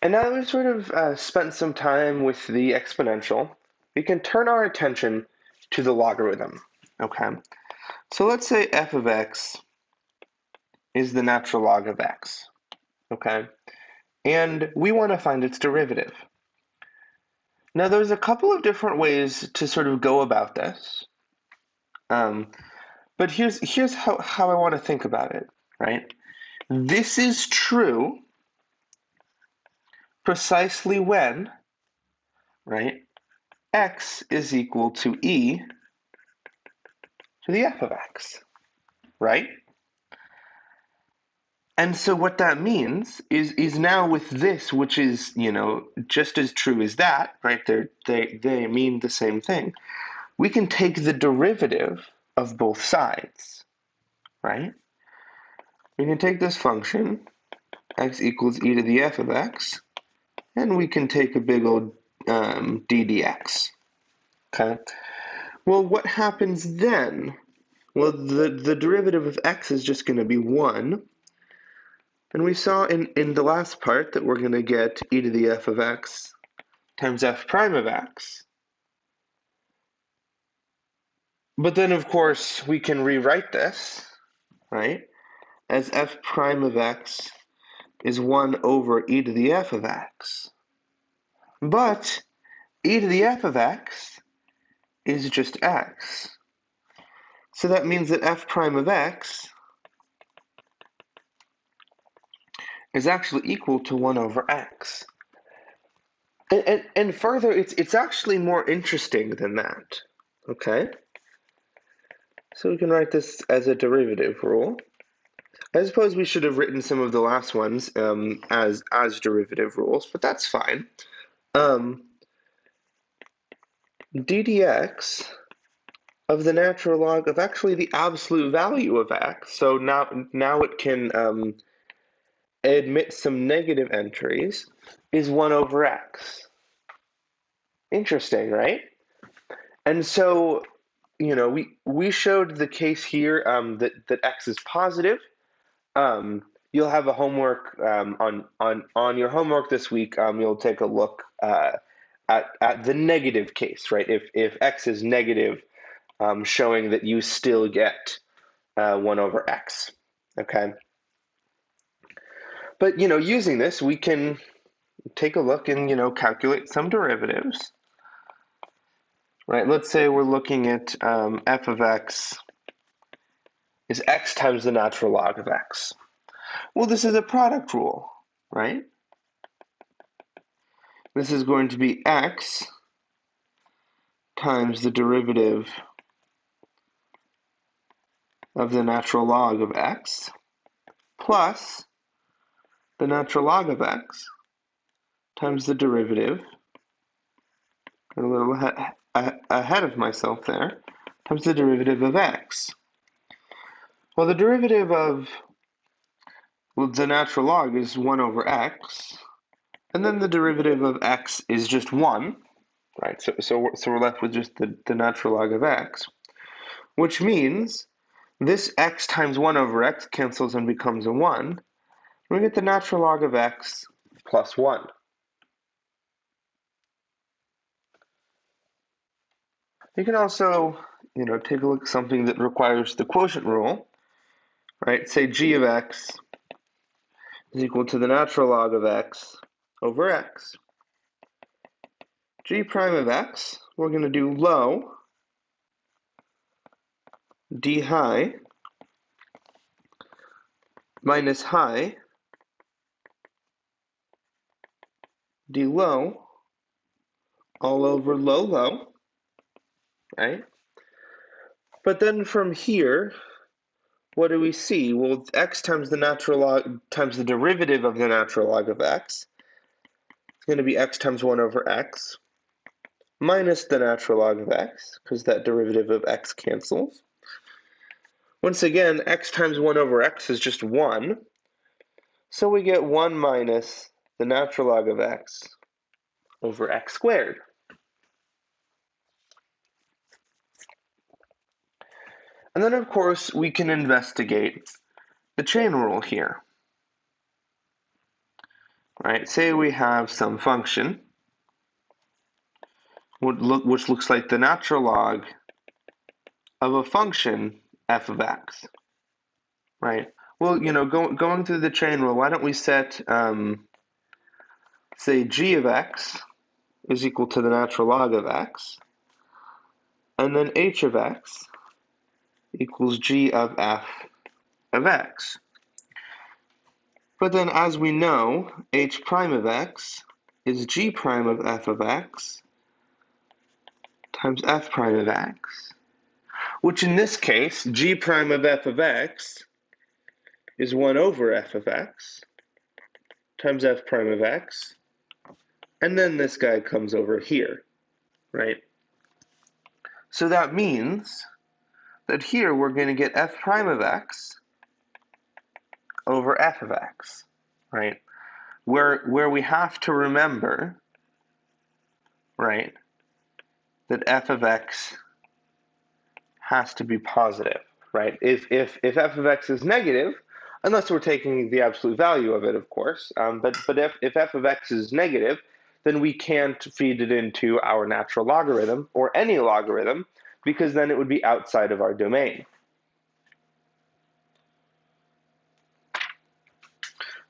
And now that we've sort of spent some time with the exponential, we can turn our attention to the logarithm. Okay, so let's say f of x is the natural log of x. Okay, and we want to find its derivative. Now, there's a couple of different ways to sort of go about this, um, but here's how I want to think about it. Right, this is true precisely when, right, x is equal to e to the f of x, right? And so what that means is now with this, which is, just as true as that, right? They mean the same thing. We can take the derivative of both sides, right? We can take this function, x equals e to the f of x, and we can take a big old d dx, okay? Well, what happens then? Well, the derivative of x is just going to be 1, and we saw in the last part that we're going to get e to the f of x times f prime of x. But then, of course, we can rewrite this, right, as f prime of x is 1 over e to the f of x. But e to the f of x is just x. So that means that f prime of x is actually equal to 1 over x. And further, it's actually more interesting than that, okay? So we can write this as a derivative rule. I suppose we should have written some of the last ones as derivative rules, but that's fine. D dx of the natural log of actually the absolute value of x. So now it can admit some negative entries, is 1 over x. Interesting, right? And so, we showed the case here that x is positive. You'll have a homework on your homework this week. You'll take a look at the negative case, right? If x is negative, showing that you still get 1 over x. Okay. But using this, we can take a look and calculate some derivatives. Right. Let's say we're looking at f of x is x times the natural log of x. Well, this is a product rule, right? This is going to be x times the derivative of the natural log of x plus the natural log of x times the derivative, got a little ahead of myself there, times the derivative of x. Well, the derivative of the natural log is 1 over x, and then the derivative of x is just 1, right? So we're left with just the natural log of x, which means this x times 1 over x cancels and becomes a 1. We get the natural log of x plus 1. You can also, take a look at something that requires the quotient rule, right? Say g of x is equal to the natural log of x over x. G prime of x, we're going to do low d high minus high d low all over low low, right? But then from here, what do we see? Well, x times the natural log times the derivative of the natural log of x is going to be x times 1 over x minus the natural log of x, because that derivative of x cancels. Once again, x times 1 over x is just 1, so we get 1 minus the natural log of x over x squared. And then, of course, we can investigate the chain rule here. right? Say we have some function which looks like the natural log of a function f of x, right? Well, going through the chain rule, why don't we set, say, g of x is equal to the natural log of x, and then h of x equals g of f of x. But then, as we know, h prime of x is g prime of f of x times f prime of x, which in this case, g prime of f of x is 1 over f of x times f prime of x, and then this guy comes over here, right? So that means that here we're going to get f prime of x over f of x, right? Where we have to remember, right, that f of x has to be positive, right? If f of x is negative, unless we're taking the absolute value of it, of course, but if f of x is negative, then we can't feed it into our natural logarithm or any logarithm, because then it would be outside of our domain.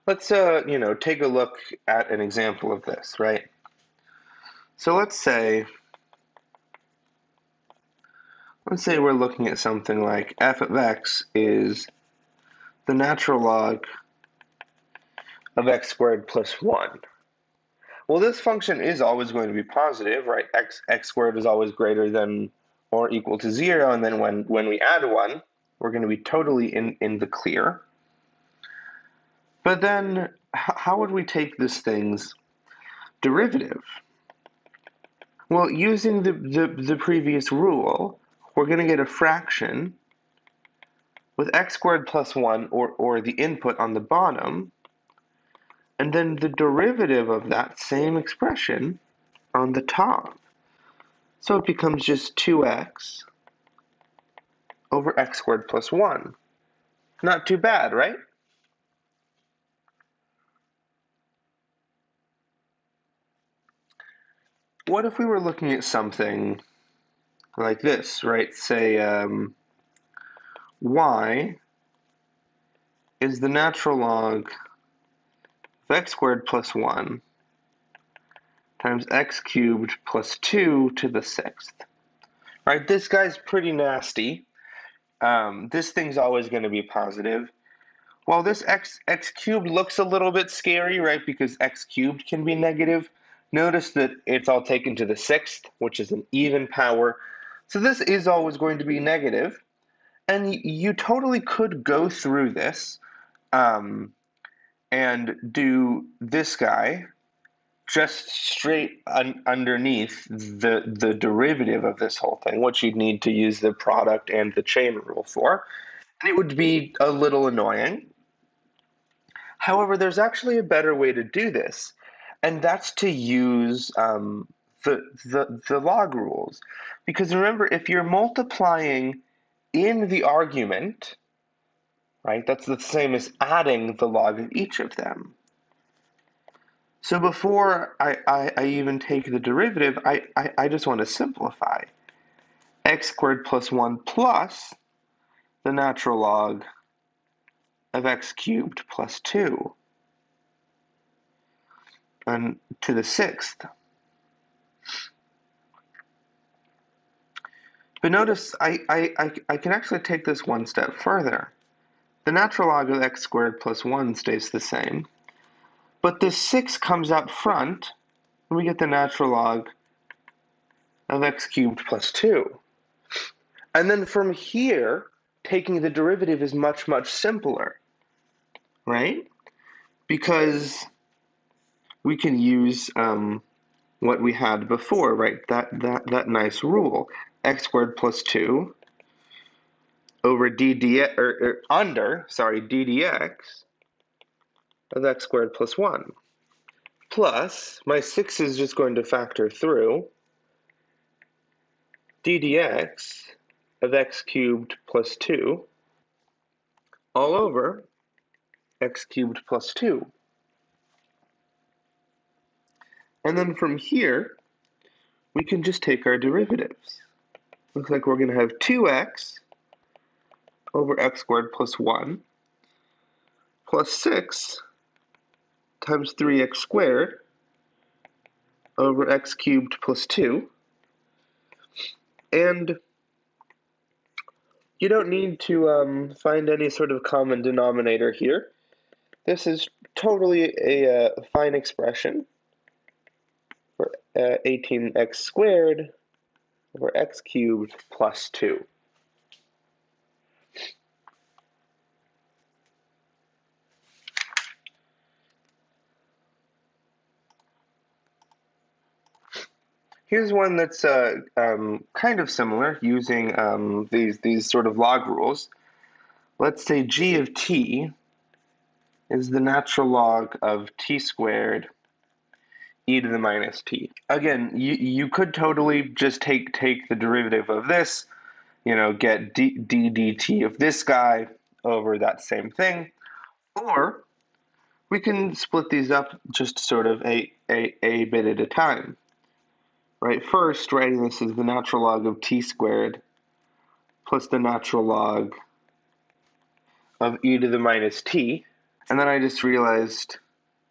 Let's take a look at an example of this, right? So let's say we're looking at something like f of x is the natural log of x squared plus 1. Well, this function is always going to be positive, right? X squared is always greater than or equal to 0, and then when we add 1, we're going to be totally in the clear. But then, how would we take this thing's derivative? Well, using the previous rule, we're going to get a fraction with x squared plus 1, or the input on the bottom, and then the derivative of that same expression on the top. So it becomes just 2x over x squared plus 1. Not too bad, right? What if we were looking at something like this, right? Say y is the natural log of x squared plus 1 times x cubed plus 2 to the 6th. Right, this guy's pretty nasty. This thing's always going to be positive. While this x cubed looks a little bit scary, right, because x cubed can be negative, notice that it's all taken to the 6th, which is an even power. So this is always going to be negative. And you totally could go through this and do this guy just straight underneath the derivative of this whole thing, which you'd need to use the product and the chain rule for. And it would be a little annoying. However, there's actually a better way to do this, and that's to use the log rules. Because remember, if you're multiplying in the argument, right, that's the same as adding the log of each of them. So before I even take the derivative, I just want to simplify. X squared plus 1 plus the natural log of x cubed plus 2 and to the 6th. But notice I can actually take this one step further. The natural log of x squared plus 1 stays the same, but this 6 comes out front, and we get the natural log of x cubed plus 2. And then from here, taking the derivative is much, much simpler, right? Because we can use what we had before, right? That nice rule. X squared plus 2 over ddx, or under, sorry, ddx of x squared plus 1. Plus, my 6 is just going to factor through ddx of x cubed plus 2 all over x cubed plus 2. And then from here, we can just take our derivatives. Looks like we're going to have 2x over x squared plus 1 plus 6 times 3x squared over x cubed plus 2. And you don't need to find any sort of common denominator here. This is totally a fine expression for 18x squared over x cubed plus 2. Here's one that's kind of similar, using these sort of log rules. Let's say g of t is the natural log of t squared e to the minus t. Again, you could totally just take the derivative of this, get d dt of this guy over that same thing, or we can split these up just sort of a bit at a time. Right, first, writing this as the natural log of t squared plus the natural log of e to the minus t. And then I just realized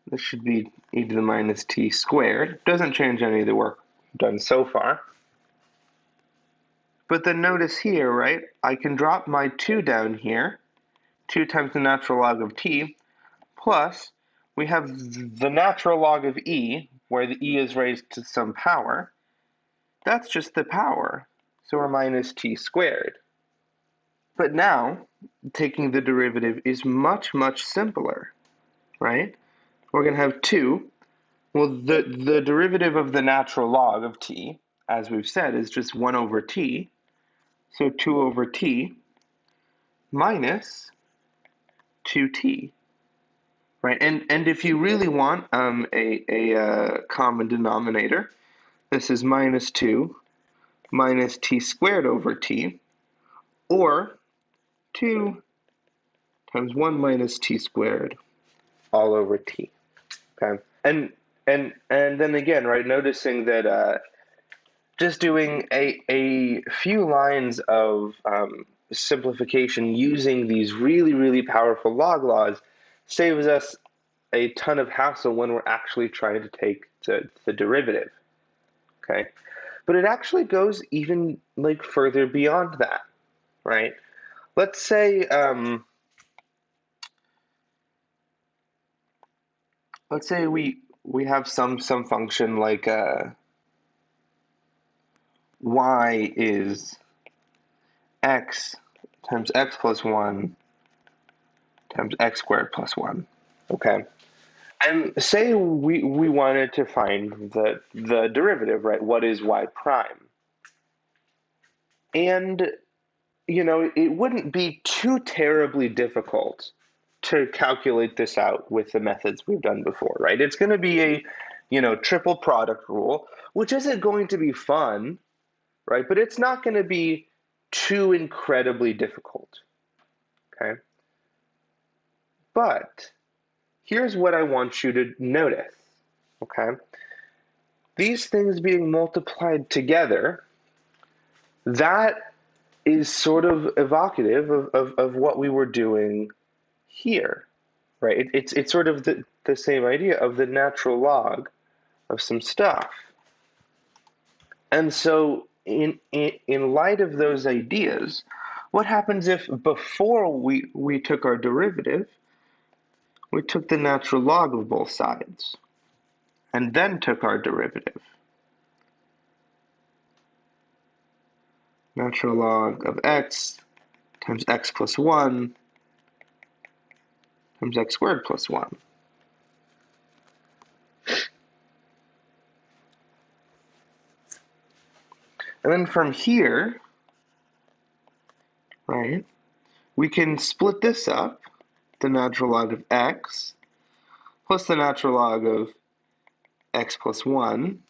this should be e to the minus t squared. Doesn't change any of the work done so far. But then notice here, right, I can drop my 2 down here. 2 times the natural log of t, plus we have the natural log of e, where the e is raised to some power. That's just the power, so we're minus t squared. But now, taking the derivative is much, much simpler, right? We're going to have 2. Well, the derivative of the natural log of t, as we've said, is just 1 over t. So 2 over t minus 2t, right? And if you really want a common denominator, this is minus 2 minus t squared over t, or 2 times 1 minus t squared all over t. Okay, and then again, right, noticing that just doing a few lines of simplification using these really, really powerful log laws saves us a ton of hassle when we're actually trying to take the derivative. Okay, but it actually goes even like further beyond that, right? Let's say we have some function like y is x times x plus 1 times x squared plus 1. Okay, and say we wanted to find the derivative, right? What is y prime? And it wouldn't be too terribly difficult to calculate this out with the methods we've done before, right? It's going to be a triple product rule, which isn't going to be fun, right? But it's not going to be too incredibly difficult, okay? But here's what I want you to notice, okay? These things being multiplied together, that is sort of evocative of what we were doing here, right? It's sort of the same idea of the natural log of some stuff. And so in light of those ideas, what happens if before we took our derivative, we took the natural log of both sides and then took our derivative? Natural log of x times x plus 1 times x squared plus 1. And then from here, right, we can split this up, the natural log of x plus the natural log of x plus 1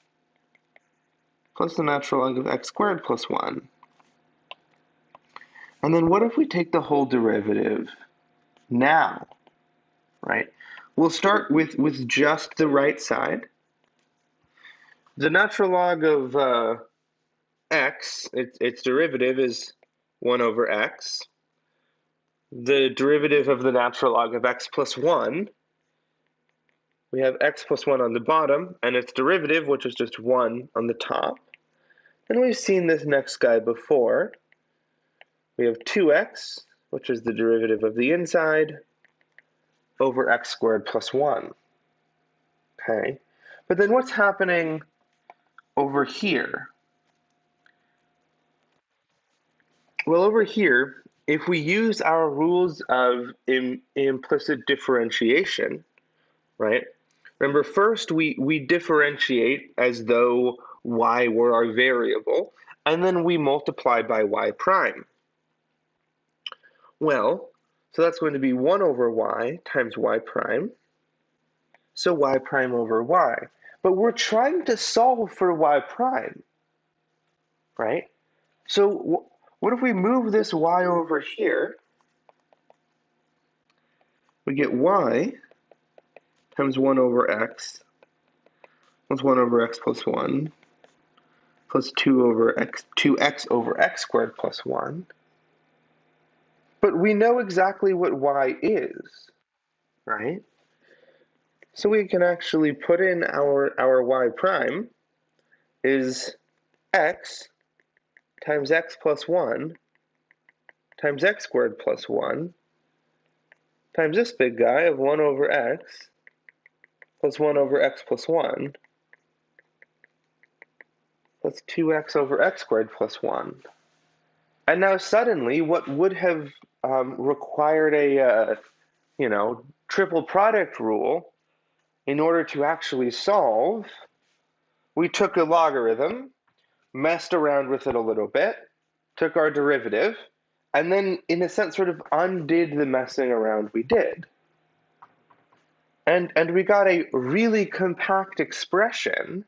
plus the natural log of x squared plus 1. And then what if we take the whole derivative now, right? We'll start with just the right side. The natural log of x, its derivative is 1 over x. The derivative of the natural log of x plus 1, we have x plus 1 on the bottom, and its derivative, which is just 1 on the top. And we've seen this next guy before. We have 2x, which is the derivative of the inside, over x squared plus 1. Okay, but then what's happening over here? Well, over here, if we use our rules of implicit differentiation, right? Remember, first we differentiate as though y were our variable, and then we multiply by y prime. Well, so that's going to be 1 over y times y prime, so y prime over y. But we're trying to solve for y prime, right? So what if we move this y over here? We get y times 1 over x plus 1 over x plus 1 plus 2x over x squared plus 1. But we know exactly what y is, right? So we can actually put in our y prime is x times x plus 1 times x squared plus 1 times this big guy of 1 over x plus 1 over x plus 1 plus 2x over x squared plus 1. And now suddenly what would have required a, triple product rule in order to actually solve, we took a logarithm, messed around with it a little bit, took our derivative, and then in a sense sort of undid the messing around we did. And we got a really compact expression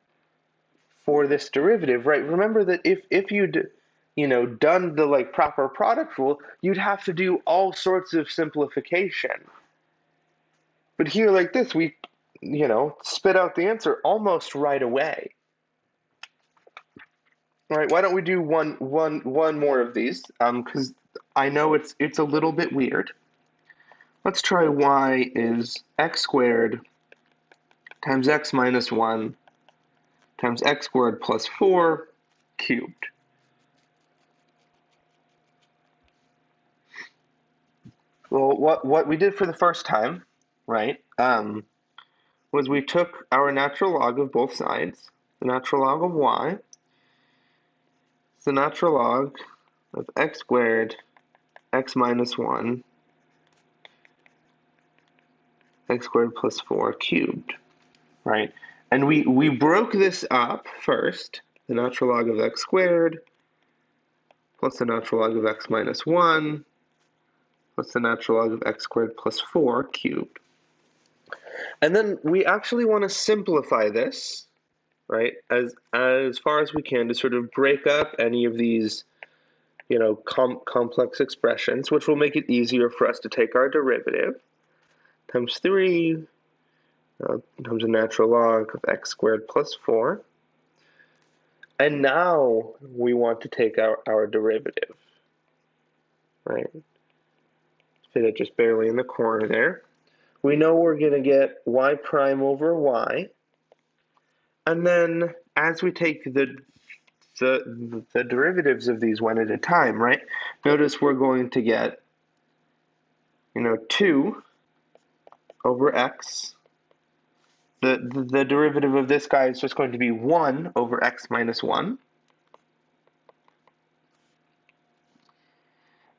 for this derivative, right? Remember that if you'd done the proper product rule, you'd have to do all sorts of simplification. But here like this, we spit out the answer almost right away. All right, why don't we do one more of these? Because I know it's a little bit weird. Let's try y is x squared times x minus 1 times x squared plus 4 cubed. Well, what we did for the first time, right, was we took our natural log of both sides, the natural log of y, it's the natural log of x squared, x minus 1, x squared plus 4 cubed, right? And we broke this up first, the natural log of x squared plus the natural log of x minus 1 plus the natural log of x squared plus 4 cubed. And then we actually want to simplify this, right, as far as we can to sort of break up any of these, complex expressions, which will make it easier for us to take our derivative, times 3 times the natural log of x squared plus 4. And now we want to take our derivative, right? Fit it just barely in the corner there. We know we're going to get y prime over y. And then as we take the derivatives of these one at a time, right? Notice we're going to get, 2 over x. The derivative of this guy is just going to be 1 over x minus 1.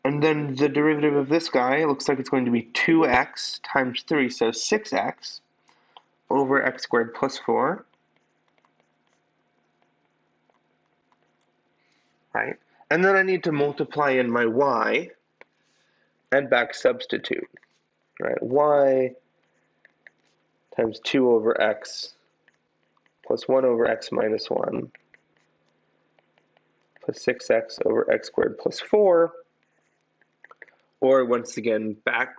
And then the derivative of this guy looks like it's going to be 2x times 3, so 6x over x squared plus 4. Right? And then I need to multiply in my y and back substitute. Right? Y times 2 over x plus 1 over x minus 1 plus 6x over x squared plus 4. Or once again, back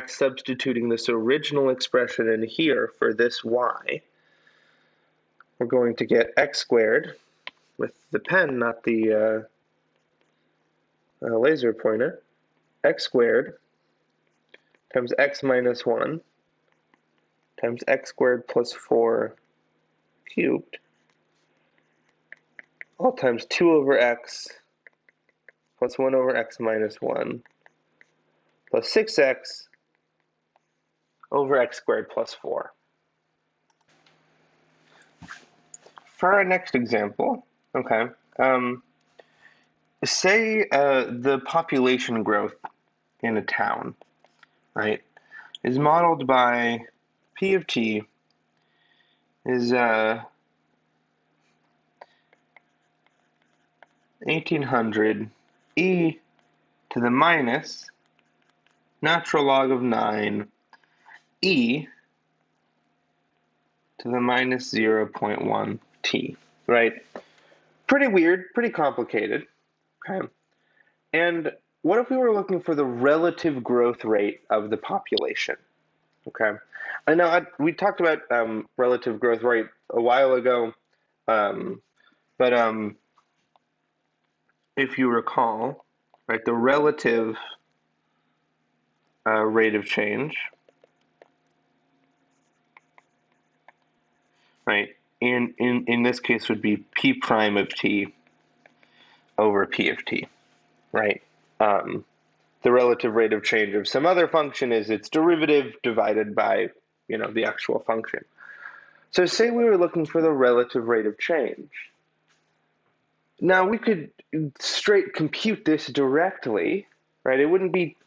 substituting this original expression in here for this y. we're going to get x squared with the pen, not the laser pointer, x squared times x minus 1 times x squared plus 4 cubed, all times 2 over x plus 1 over x minus 1 plus 6x over x squared plus 4. For our next example, okay, say the population growth in a town, right, is modeled by P of t is 1800 e to the minus natural log of 9 e to the minus 0.1 t, right? Pretty weird, pretty complicated, okay? And what if we were looking for the relative growth rate of the population, okay? I know we talked about relative growth rate a while ago, but if you recall, right, the relative rate of change, right, in this case would be p prime of t over p of t, right? The relative rate of change of some other function is its derivative divided by, the actual function. So say we were looking for the relative rate of change. Now we could straight compute this directly, right? It wouldn't be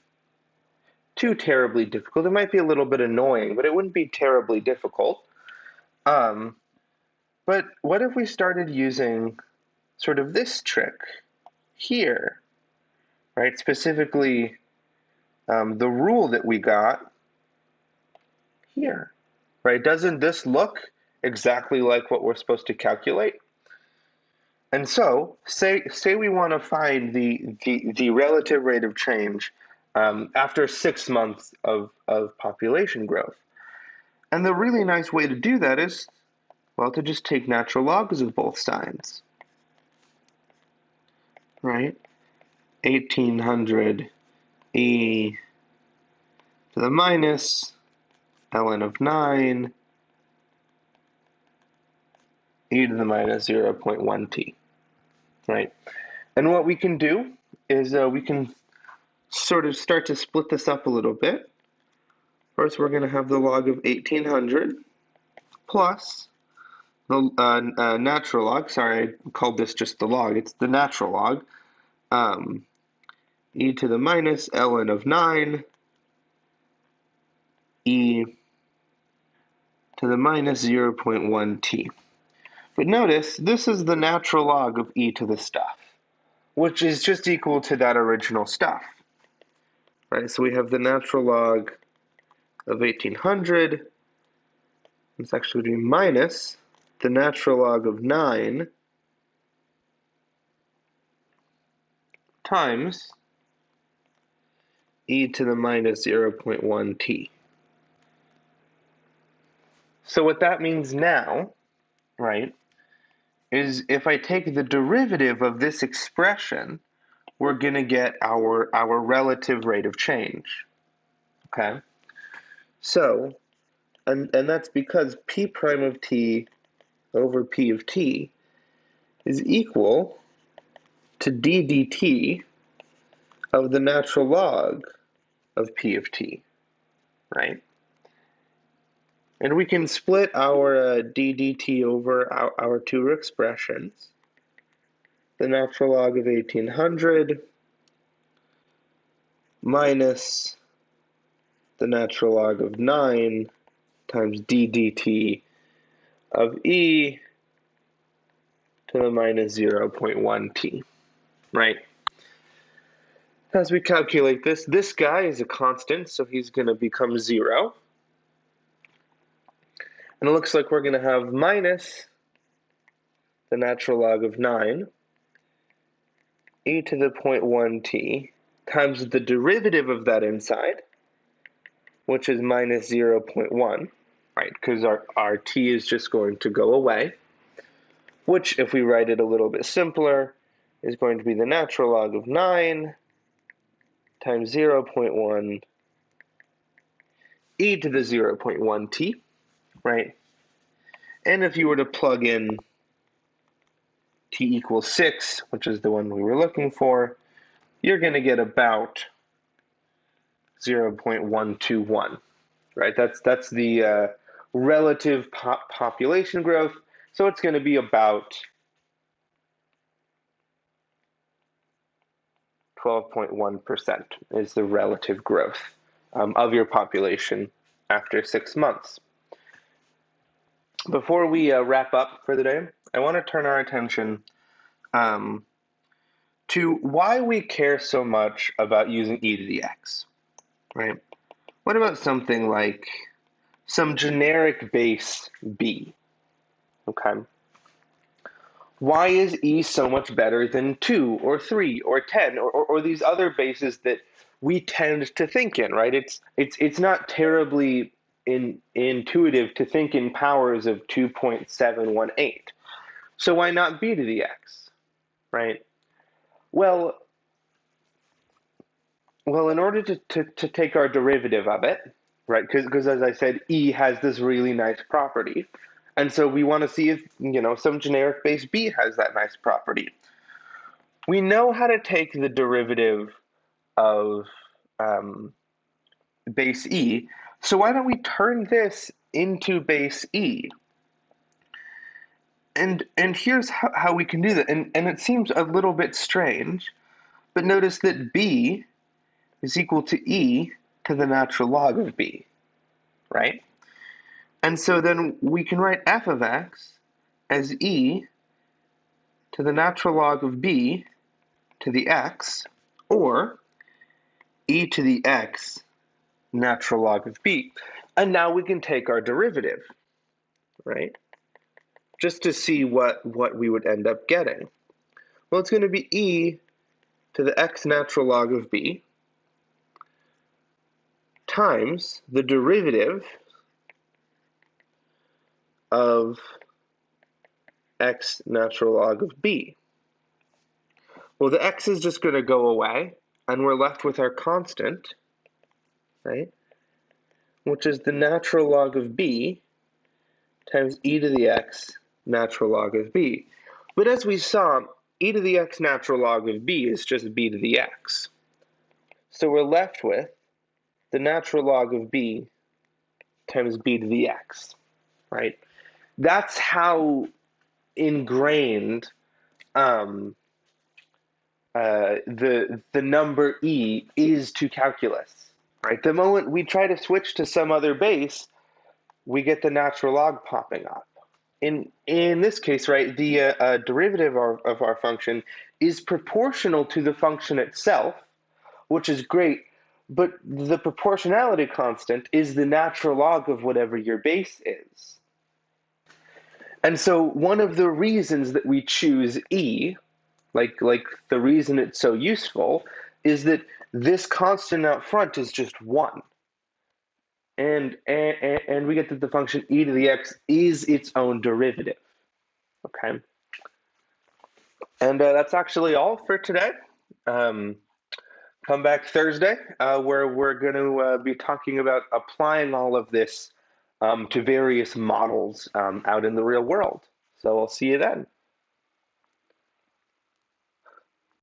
too terribly difficult. It might be a little bit annoying, but it wouldn't be terribly difficult. But what if we started using sort of this trick here, right? Specifically, the rule that we got here, right? Doesn't this look exactly like what we're supposed to calculate? And so, say we want to find the relative rate of change after 6 months of population growth. And the really nice way to do that is, well, to just take natural logs of both sides, right? 1800 e to the minus ln of 9 e to the minus 0.1 t, right? And what we can do is we can sort of start to split this up a little bit. First, we're going to have the log of 1800 plus the natural log. Sorry, I called this just the log. It's the natural log. E to the minus ln of 9 e to the minus 0.1 t. But notice, this is the natural log of e to the stuff, which is just equal to that original stuff. Right, so we have the natural log of 1800. It's actually going to be minus the natural log of 9 times e to the minus 0.1 t. So what that means now, right, is if I take the derivative of this expression, we're going to get our relative rate of change, okay? So, and that's because p prime of t over p of t is equal to d dt of the natural log of p of t, right? And we can split our d dt over our two expressions. The natural log of 1800 minus the natural log of 9 times d dt of e to the minus 0.1 t, right? As we calculate this guy is a constant, so he's going to become 0. And it looks like we're going to have minus the natural log of 9 e to the 0.1 t times the derivative of that inside, which is minus 0.1, right? Because our t is just going to go away. which, if we write it a little bit simpler, is going to be the natural log of 9 times 0.1 e to the 0.1 t, right? And if you were to plug in t equals 6, which is the one we were looking for, you're going to get about 0.121, right? That's the relative population growth. So it's going to be about 12.1% is the relative growth of your population after 6 months. Before we wrap up for the day, I want to turn our attention to why we care so much about using e to the x, right? What about something like some generic base b, okay? Why is e so much better than 2 or 3 or 10 or these other bases that we tend to think in, right? It's not terribly intuitive to think in powers of 2.718. So why not b to the x, right? Well, in order to take our derivative of it, right? Because as I said, e has this really nice property. And so we want to see if, some generic base b has that nice property. We know how to take the derivative of base e. So why don't we turn this into base e? And here's how we can do that. And it seems a little bit strange, but notice that b is equal to e to the natural log of b, right? And so then we can write f of x as e to the natural log of b to the x, or e to the x natural log of b. And now we can take our derivative, right? Just to see what we would end up getting. Well, it's going to be e to the x natural log of b times the derivative of x natural log of b. Well, the x is just going to go away, and we're left with our constant, right? Which is the natural log of b times e to the x natural log of b. But as we saw, e to the x natural log of b is just b to the x. So we're left with the natural log of b times b to the x, right? That's how ingrained the number e is to calculus, right? The moment we try to switch to some other base, we get the natural log popping up. In this case, right, the derivative of our function is proportional to the function itself, which is great, but the proportionality constant is the natural log of whatever your base is. And so one of the reasons that we choose e, like the reason it's so useful, is that this constant out front is just 1. And we get that the function e to the x is its own derivative, okay? And that's actually all for today. Come back Thursday, where we're going to be talking about applying all of this to various models out in the real world. So I'll see you then.